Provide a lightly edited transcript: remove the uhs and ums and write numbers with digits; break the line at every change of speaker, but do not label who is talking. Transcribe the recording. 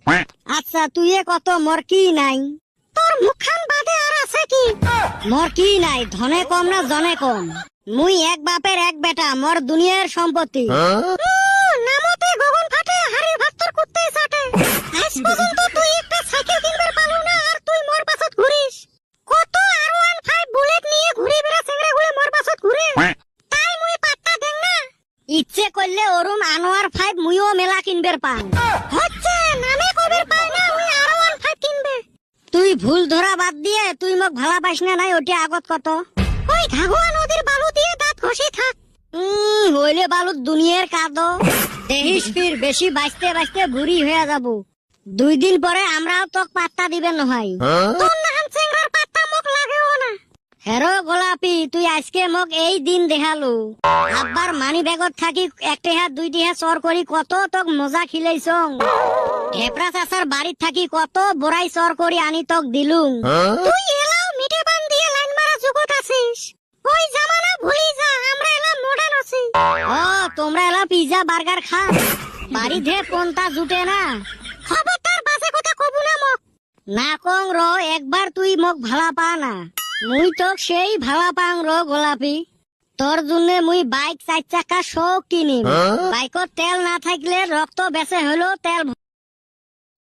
আচ্ছা তুই কত মোর কি নাই? তোর মুখখান বাদে আর আছে কি? মোর কি নাই, ধনে কম না জনে কম। মুই এক বাপের এক বেটা, মোর দুনিয়ার সম্পত্তি। নামতে গগন ফাটে, হাড়ি ভাত তোর কুত্তে চাটে। আজ পর্যন্ত তুই একটা সাইকেল কিনবে পারলু না, আর তুই মোর পাছত ঘুরিস। কত R15 বুলেট নিয়ে ঘুরি বেড়া চেংড়া গুলো মোর পাছত ঘুরে। তাই মুই পাত্তা দেং না। ইচ্ছে করলে ওরুম আনোয়ার 5 মুইও মেলা কিনবের পান। হচ্ছে নামে কবের পাই না মুই R15 কিনবে। তুই ভুল ধরা বাদ দিয়ে তুই মোক ভালা পাইস না নাই ওটা আগত কত? ওই ঘাগুয়া নদীর বালু দিয়ে দাঁত ঘষে থাক। হইলে বালুর দুনিয়ার কাদো। দেহিস ফির বেশি বাঁচতে বাঁচতে বুড়ি হয়ে যাব। 2 দিন পরে আমরাও তোক পাত্তা দিবেন নহয়। তোর নাহান চেংড়ার পাত্তা মোক লাগেও না। হেরো গোলাপি, তুই আজকে মোক এই দিন দেখালু। আব্বার মানি ব্যাগত থাকি 1 টাকা 2 টাকা চর করি কত তোক মজা খিলাইছং। ঢেপরা চাচার বাড়িত থাকি কত বড়াই চর করি আনি তোক দিলুম। তুই এলাও মিটে বান দিয়ে লাইন মারা জগত আছিস। ওই জামানা ভুলি যা, আমরা এলা মডার্ন আছি। ও তোমরা এলা পিজা বার্গার খা, বাড়ি ধে কোনটা জুটে না। খবরদার বাজে কথা কবু না মোক। না কং র, একবার তুই মোক ভালা পা না। মুই তোক সেই ভালা পাং র গোলাপি। তোর জন্য মুই বাইক 4 চাকা শোক কিনিম। বাইকত তেল না থাকলে রক্ত বেঁচে হলো তেল